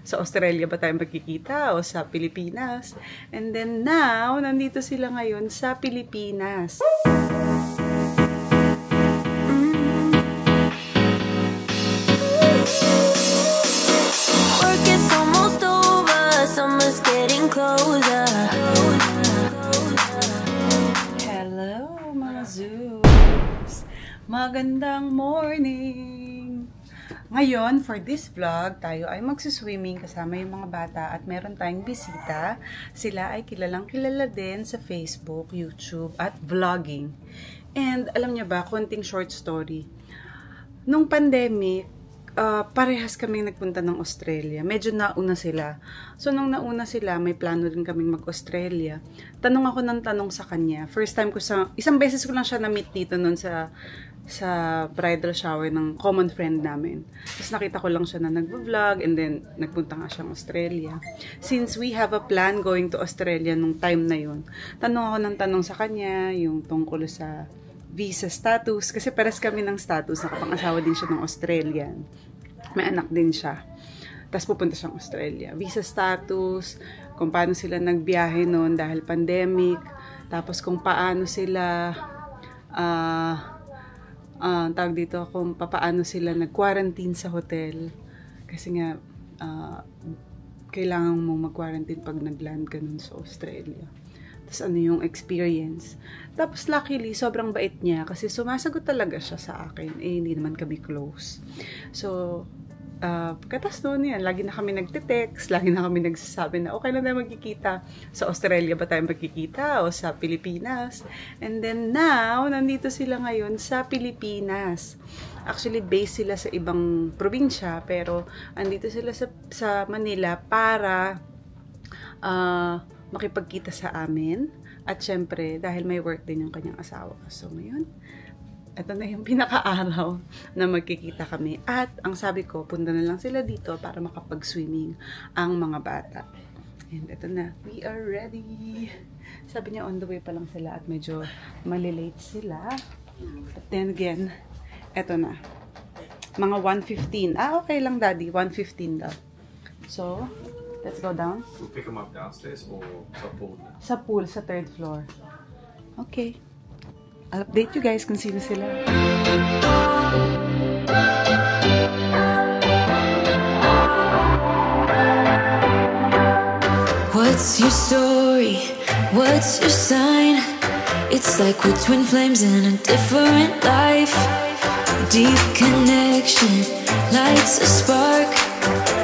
sa Australia ba tayo magkikita o sa Pilipinas. And then now, nandito sila ngayon sa Pilipinas. Work is almost over, summer's getting closer. Hello mga Zooms! Magandang morning! Ngayon, for this vlog, tayo ay magsuswimming kasama yung mga bata at meron tayong bisita. Sila ay kilalang kilala din sa Facebook, YouTube at vlogging. And alam niyo ba, konting short story. Nung pandemic, parehas kaming nagpunta ng Australia. Medyo nauna sila. So, nung nauna sila, may plano din kaming mag-Australia. Tanong ako ng tanong sa kanya. First time ko isang beses ko lang siya na-meet dito nun sa bridal shower ng common friend namin. Tapos nakita ko lang siya na nag-vlog and then nagpunta nga siyang Australia. Since we have a plan going to Australia nung time na yun, tanong ako ng tanong sa kanya, yung tungkol sa visa status, kasi pares kami ng status, nakapang-asawa din siya ng Australian. May anak din siya. Tapos pupunta siyang Australia. Visa status, kung paano sila nagbiyahe noon dahil pandemic, tapos kung paano sila tawag dito, kung paano sila nag-quarantine sa hotel. Kasi nga, kailangan mo mag-quarantine pag nag-land ka nun sa Australia. Tapos ano yung experience. Tapos luckily, sobrang bait niya kasi sumasagot talaga siya sa akin. Hindi naman kami close. So, pagkatas noon yan, lagi na kami nagte-text, lagi na kami nagsasabi na okay na tayo magkikita. Sa Australia ba tayo magkikita o sa Pilipinas? And then now, nandito sila ngayon sa Pilipinas. Actually, based sila sa ibang probinsya, pero andito sila sa Manila para makipagkita sa amin. At syempre, dahil may work din yung kanyang asawa. So, ngayon, ito na yung pinaka-araw na magkikita kami. At ang sabi ko, punta na lang sila dito para makapag-swimming ang mga bata. And ito na, we are ready. Sabi niya, on the way pa lang sila at medyo malilate sila. But then again, ito na. Mga 1:15. Okay lang, Daddy. 1:15 daw. So, let's go down. We'll pick them up downstairs or sa pool? Sa pool, sa 3rd floor. Okay. I'll update you guys kung sino sila. What's your story? What's your sign? It's like we're twin flames in a different life. Deep connection lights a spark.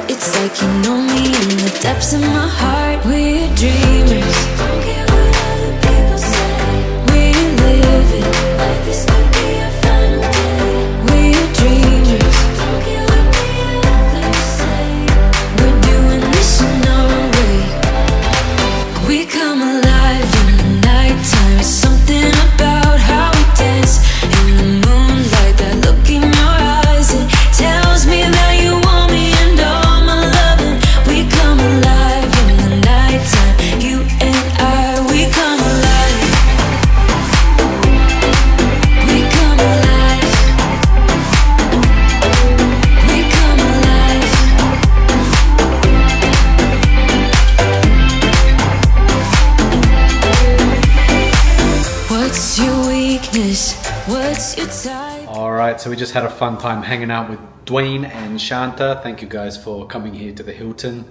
It's like you know me in the depths of my heart. We're dreamers. Don't care what other people say. We live it like this could be our final day. We're dreamers. Don't care what the others say. We're doing this in our way. We come alive in the nighttime. It's something about how we dance in the moonlight. That look in your eyes, it tells me that you want me and all my loving. We come alive in the nighttime. You and I, we come alive. We come alive. We come alive. What's your weakness? What's your type? Alright, so we just had a fun time hanging out with Dwayne and Shanta. Thank you guys for coming here to the Hilton.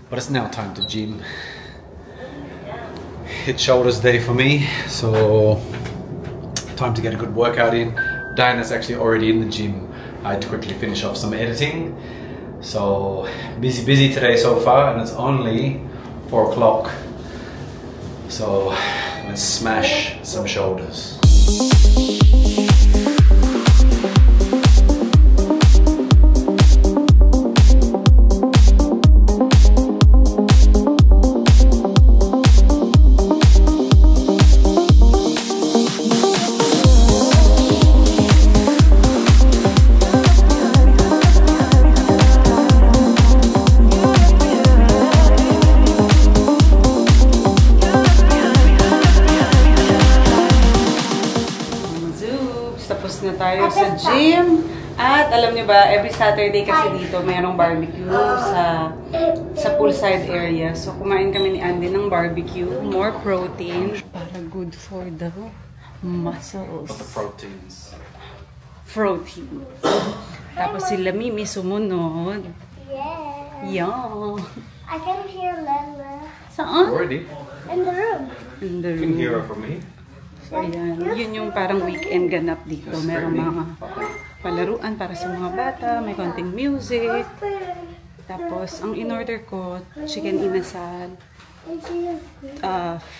But it's now time to gym. It's shoulders day for me, so time to get a good workout in. Diana's actually already in the gym. I had to quickly finish off some editing. So busy today so far, and it's only 4 o'clock. So let's smash some shoulders. na tayo sa gym. At alam niyo ba, every Saturday kasi dito mayroong barbecue sa poolside area. So, kumain kami ni Andy ng barbecue. More protein. Para good for the muscles. For the proteins. Protein. Tapos sila Mimi sumunod. Yeah. Yeah. I can hear Lala Saan? Already. in the room. In the You can room. hear her from me. So, ayan. Yun yung parang weekend ganap dito. Merong mga palaruan para sa mga bata. May konting music. Tapos, ang in-order ko, chicken inasal,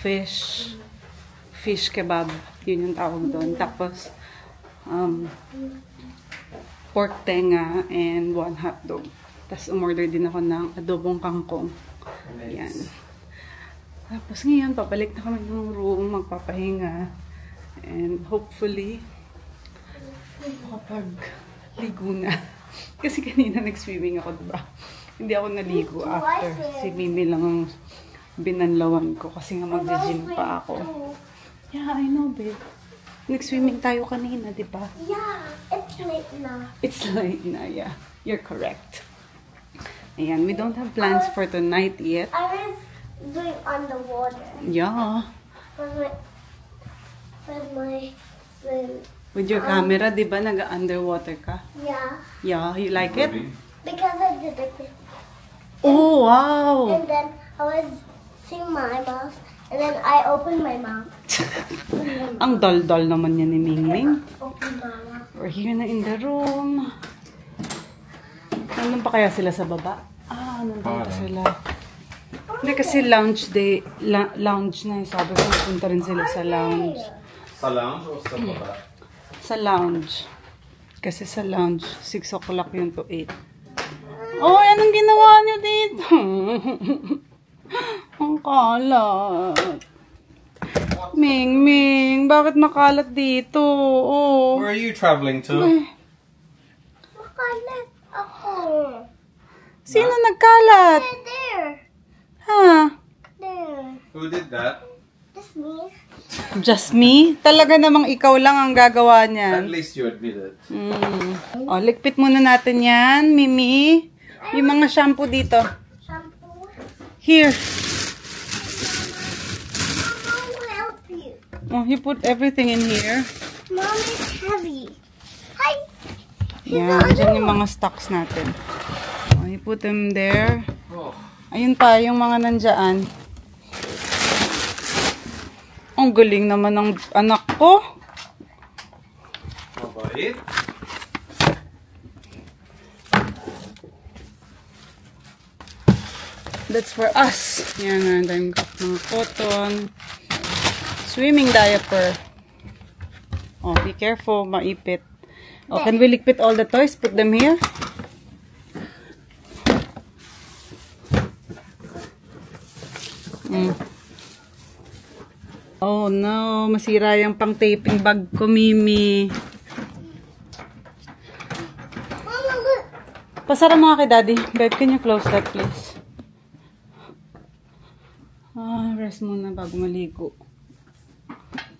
fish kebab. Yun yung tawag doon. Tapos, pork tenga and 1 hotdog. Tapos, umorder din ako ng adobong kangkong. Ayan. Tapos ngayon, papalik na kami ng room, magpapahinga. And hopefully, makapag-ligo na. Kasi kanina nag-swimming ako, diba? Hindi ako naligo after. Si Mimi lang ang binanlawan ko kasi nga mag-gym pa ako. Yeah, I know, babe. Nag-swimming tayo kanina, diba? Yeah, it's late now. It's late na, yeah. You're correct. Ayan, we don't have plans for tonight yet. I was doing underwater Yeah. with my swim. With your camera, di ba nag-underwater ka? Yeah, Yeah, you like it? because I did it. Oh, wow! And then I was seeing my mouth, and then I opened my mouth. Ang dal-dal naman yan ni Mingming. Open my mouth. We're here na in the room. Nandun pa kaya sila sa baba? Nandun pa sila. Hindi kasi lounge day, lounge na. Sabi ko, punta rin sila sa lounge. Sa lounge or sa baba? Sa lounge. Kasi sa lounge, 6 o'clock yun to 8. Oh, anong ginawa niyo dito? Ang kalat. Ming, bakit makalat dito? Oh. Where are you traveling to? Makalat ako. Sino nagkalat? There. Ha? There. Who did that? Just me. Just me? Talaga namang ikaw lang ang gagawa At niyan. least you admit it. O, likpit muna natin yan, Mimi. Yung mga shampoo dito. Shampoo. Here. Mom will help you. Oh, you put everything in here. Mom is heavy. Hi. Yan, dyan yung mga stocks natin. Oh, you put them there. Oh. Ayun pa, yung mga nandyan. Ang galing naman ng anak ko. How about it? That's for us. Yan, ang mga cotton. Swimming diaper. Oh, be careful, maipit. Oh, can we likpit all the toys? Put them here. Oh no, masira yung pang-taping bag ko, Mimi. Mama, look. Pasara mo nga kay Daddy. Babe, can you close that, please? Rest muna bago maligo.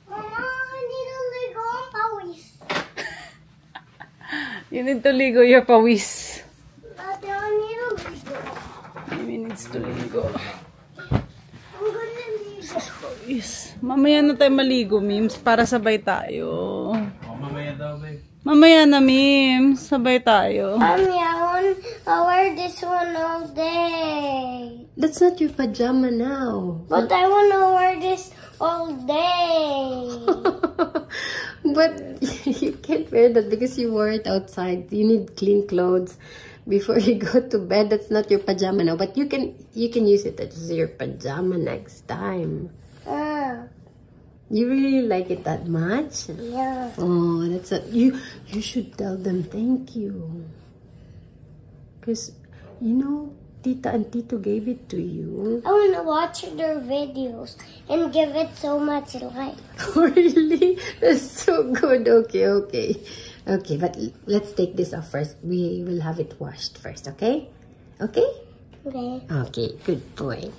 Mama, I need a Lego pawis. You need to ligo your pawis. Ate, I need a Lego. Mimi needs to ligo. I'm gonna Lego. Pawis. Mamaya na tayo maligo, Mims, para sabay tayo. Oh, mamaya daw, babe. Mamaya na, Mims. Sabay tayo. Mommy, I wear this one all day. That's not your pajama now. But I want to wear this all day. But you can't wear that because you wore it outside. You need clean clothes before you go to bed. That's not your pajama now. But you can use it as your pajama next time. You really like it that much? Yeah. Oh, that's you should tell them thank you. Because, you know, Tita and Tito gave it to you. I want to watch their videos and give it so much like. Really? That's so good. Okay. Okay, but let's take this off first. We will have it washed first, okay? Okay? Okay. Okay, good boy.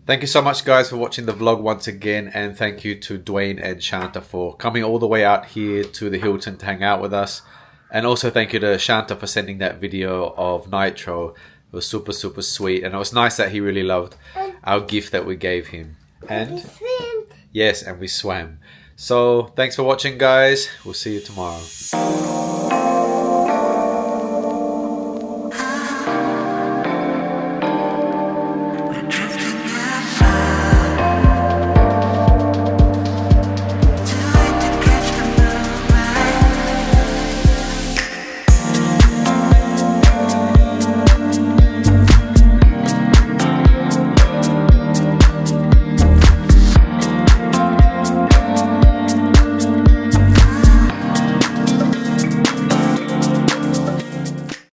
Thank you so much, guys, for watching the vlog once again, and thank you to Dwayne and Shanta for coming all the way out here to the Hilton to hang out with us. And also thank you to Shanta for sending that video of Nitro. It was super, super sweet. And it was nice that he really loved our gift that we gave him. And swim. yes, and we swam. So thanks for watching, guys. We'll see you tomorrow.